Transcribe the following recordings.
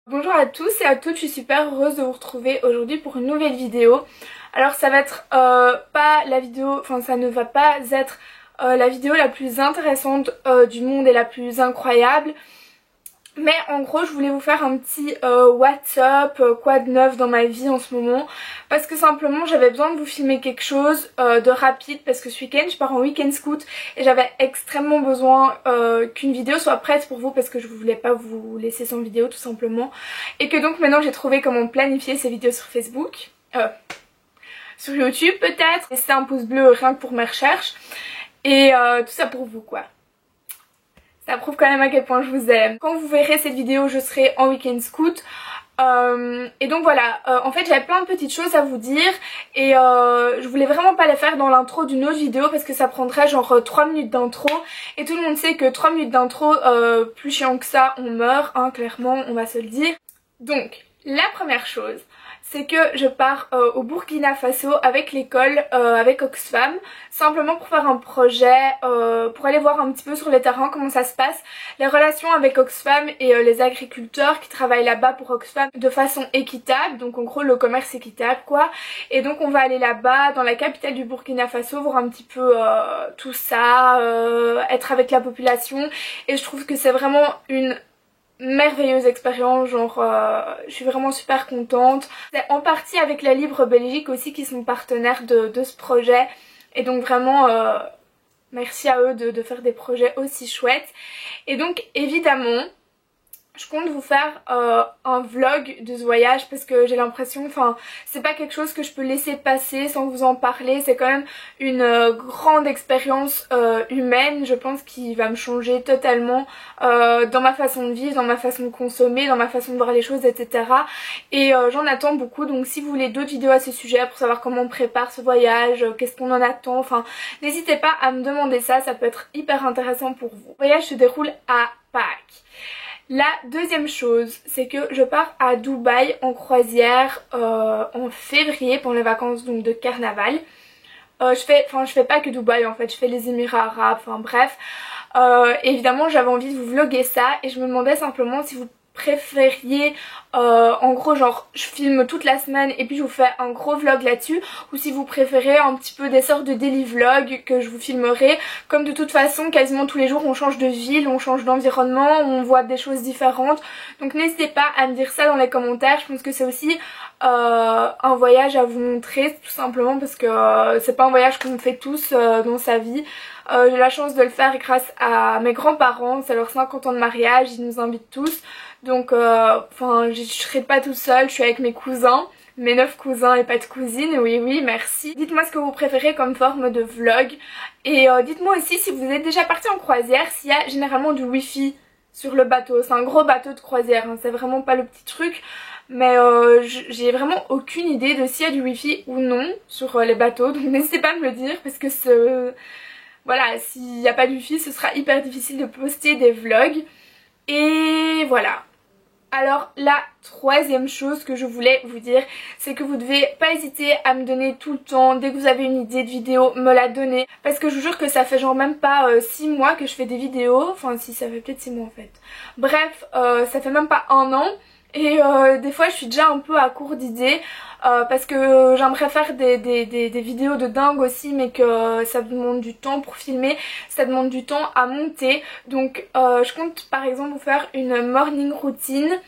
Bonjour à tous et à toutes, je suis super heureuse de vous retrouver aujourd'hui pour une nouvelle vidéo. Alors ça va être pas la vidéo, enfin ça ne va pas être la vidéo la plus intéressante du monde et la plus incroyable. Mais en gros je voulais vous faire un petit what's up, quoi de neuf dans ma vie en ce moment. Parce que simplement j'avais besoin de vous filmer quelque chose de rapide. Parce que ce week-end je pars en week-end scout. Et j'avais extrêmement besoin qu'une vidéo soit prête pour vous. Parce que je voulais pas vous laisser sans vidéo tout simplement. Et que donc maintenant j'ai trouvé comment planifier ces vidéos sur Facebook. Sur YouTube peut-être. Laissez un pouce bleu rien que pour mes recherches. Et tout ça pour vous quoi. Ça prouve quand même à quel point je vous aime. Quand vous verrez cette vidéo, je serai en week-end scout. Et donc voilà, en fait j'avais plein de petites choses à vous dire. Et je voulais vraiment pas les faire dans l'intro d'une autre vidéo parce que ça prendrait genre 3 minutes d'intro. Et tout le monde sait que 3 minutes d'intro, plus chiant que ça, on meurt, hein, clairement, on va se le dire. Donc, la première chose, c'est que je pars au Burkina Faso avec l'école, avec Oxfam, simplement pour faire un projet, pour aller voir un petit peu sur le terrain comment ça se passe, les relations avec Oxfam et les agriculteurs qui travaillent là-bas pour Oxfam de façon équitable, donc en gros le commerce équitable quoi. Et donc on va aller là-bas, dans la capitale du Burkina Faso, voir un petit peu tout ça, être avec la population, et je trouve que c'est vraiment une merveilleuse expérience, genre je suis vraiment super contente. C'est en partie avec la Libre Belgique aussi qui sont partenaires de ce projet, et donc vraiment merci à eux de faire des projets aussi chouettes. Et donc évidemment je compte vous faire un vlog de ce voyage parce que j'ai l'impression, enfin c'est pas quelque chose que je peux laisser passer sans vous en parler. C'est quand même une grande expérience humaine, je pense, qui va me changer totalement dans ma façon de vivre, dans ma façon de consommer, dans ma façon de voir les choses, etc. Et j'en attends beaucoup, donc si vous voulez d'autres vidéos à ce sujet pour savoir comment on prépare ce voyage, qu'est-ce qu'on en attend, enfin n'hésitez pas à me demander ça, ça peut être hyper intéressant pour vous. Le voyage se déroule à Pâques. La deuxième chose, c'est que je pars à Dubaï en croisière en février pour les vacances donc de carnaval. Je fais pas que Dubaï en fait, je fais les Émirats arabes, enfin bref. Évidemment j'avais envie de vous vlogger ça et je me demandais simplement si vous préfériez en gros genre je filme toute la semaine et puis je vous fais un gros vlog là-dessus, ou si vous préférez un petit peu des sortes de daily vlogs que je vous filmerai. Comme de toute façon quasiment tous les jours on change de ville, on change d'environnement, on voit des choses différentes, donc n'hésitez pas à me dire ça dans les commentaires. Je pense que c'est aussi un voyage à vous montrer tout simplement parce que c'est pas un voyage qu'on fait tous dans sa vie. J'ai la chance de le faire grâce à mes grands-parents, c'est leurs 50 ans de mariage, ils nous invitent tous. Donc je serai pas toute seule, je suis avec mes cousins, mes 9 cousins et pas de cousines, oui merci. Dites-moi ce que vous préférez comme forme de vlog. Et dites-moi aussi si vous êtes déjà parti en croisière, s'il y a généralement du wifi sur le bateau. C'est un gros bateau de croisière, hein, c'est vraiment pas le petit truc. Mais j'ai vraiment aucune idée de s'il y a du wifi ou non sur les bateaux. Donc n'hésitez pas à me le dire parce que voilà, s'il n'y a pas de wifi ce sera hyper difficile de poster des vlogs. Et voilà. Alors la troisième chose que je voulais vous dire, c'est que vous devez pas hésiter à me donner tout le temps, dès que vous avez une idée de vidéo, me la donner. Parce que je vous jure que ça fait genre même pas 6 mois que je fais des vidéos, enfin si ça fait peut-être 6 mois en fait. Bref, ça fait même pas un an. Et des fois je suis déjà un peu à court d'idées parce que j'aimerais faire des vidéos de dingue aussi, mais que ça demande du temps pour filmer, ça demande du temps à monter. Donc je compte par exemple vous faire une morning routine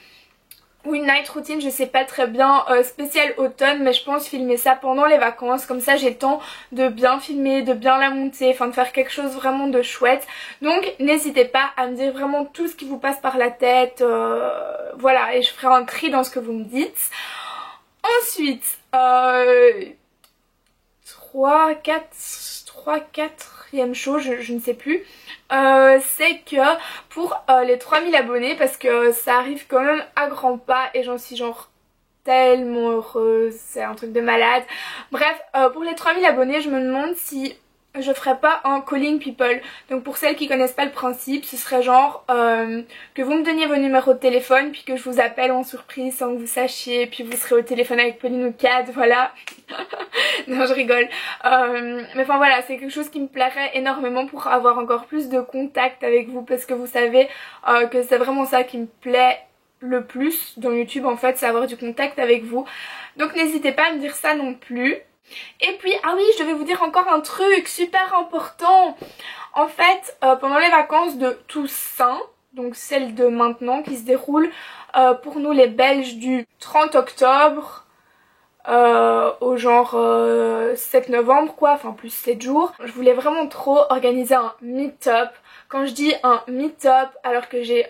ou une night routine, je sais pas très bien, spéciale automne, mais je pense filmer ça pendant les vacances, comme ça j'ai le temps de bien filmer, de bien la monter, enfin de faire quelque chose vraiment de chouette. Donc n'hésitez pas à me dire vraiment tout ce qui vous passe par la tête, voilà, et je ferai un tri dans ce que vous me dites. Ensuite, 4ème chose, je ne sais plus, c'est que pour les 3000 abonnés, parce que ça arrive quand même à grands pas et j'en suis genre tellement heureuse, c'est un truc de malade. Bref, pour les 3000 abonnés, je me demande si je ferais pas un calling people. Donc pour celles qui connaissent pas le principe, ce serait genre que vous me donniez vos numéros de téléphone, puis que je vous appelle en surprise sans que vous sachiez, puis vous serez au téléphone avec Pauline ou Cad, voilà. Non je rigole. Mais enfin voilà, c'est quelque chose qui me plairait énormément pour avoir encore plus de contact avec vous, parce que vous savez que c'est vraiment ça qui me plaît le plus dans YouTube en fait, c'est avoir du contact avec vous. Donc n'hésitez pas à me dire ça non plus. Et puis, ah oui, je devais vous dire encore un truc super important. En fait, pendant les vacances de Toussaint, donc celles de maintenant qui se déroulent pour nous les Belges du 30 octobre au genre 7 novembre quoi, enfin plus 7 jours. Je voulais vraiment trop organiser un meet-up. Quand je dis un meet-up, alors que j'ai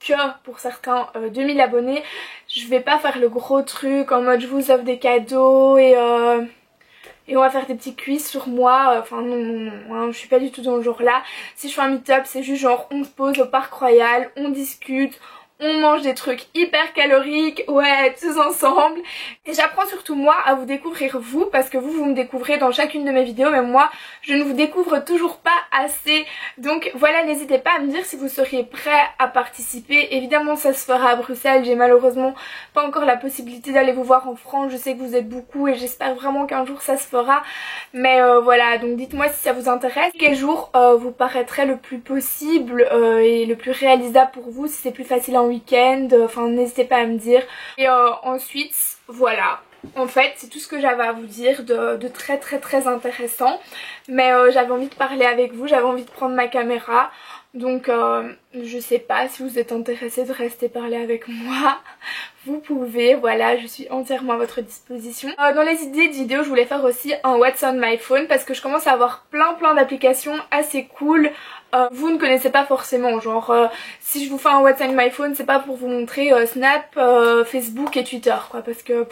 que pour certains 2000 abonnés, je vais pas faire le gros truc en mode je vous offre des cadeaux et on va faire des petits quiz sur moi. Enfin non, hein, je suis pas du tout dans le genre là. Si je fais un meet-up, c'est juste genre on se pose au parc royal, on discute, on mange des trucs hyper caloriques, ouais, tous ensemble. Et j'apprends surtout moi à vous découvrir vous, parce que vous me découvrez dans chacune de mes vidéos, mais moi je ne vous découvre toujours pas assez. Donc voilà, n'hésitez pas à me dire si vous seriez prêts à participer. Évidemment ça se fera à Bruxelles, j'ai malheureusement pas encore la possibilité d'aller vous voir en France. Je sais que vous êtes beaucoup et j'espère vraiment qu'un jour ça se fera. Mais voilà, donc dites-moi si ça vous intéresse. Quel jour vous paraîtrait le plus possible et le plus réalisable pour vous, si c'est plus facile en week-end, enfin n'hésitez pas à me dire. Et ensuite voilà, en fait c'est tout ce que j'avais à vous dire de très intéressant. Mais j'avais envie de parler avec vous, j'avais envie de prendre ma caméra. Donc je sais pas si vous êtes intéressé de rester parler avec moi, vous pouvez, voilà, je suis entièrement à votre disposition. Dans les idées de vidéos, je voulais faire aussi un What's on my phone parce que je commence à avoir plein d'applications assez cool. Vous ne connaissez pas forcément, genre si je vous fais un What's on my phone, c'est pas pour vous montrer Snap, Facebook et Twitter quoi, parce que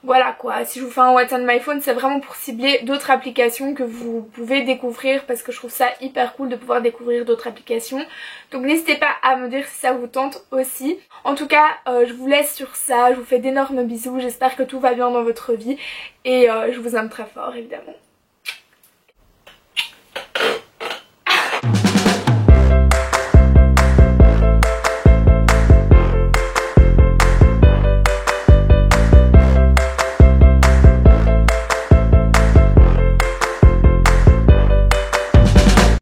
voilà quoi, si je vous fais un What's on my phone, c'est vraiment pour cibler d'autres applications que vous pouvez découvrir, parce que je trouve ça hyper cool de pouvoir découvrir d'autres applications. Donc n'hésitez pas à me dire si ça vous tente aussi. En tout cas, je vous laisse sur ça, je vous fais d'énormes bisous, j'espère que tout va bien dans votre vie et je vous aime très fort évidemment.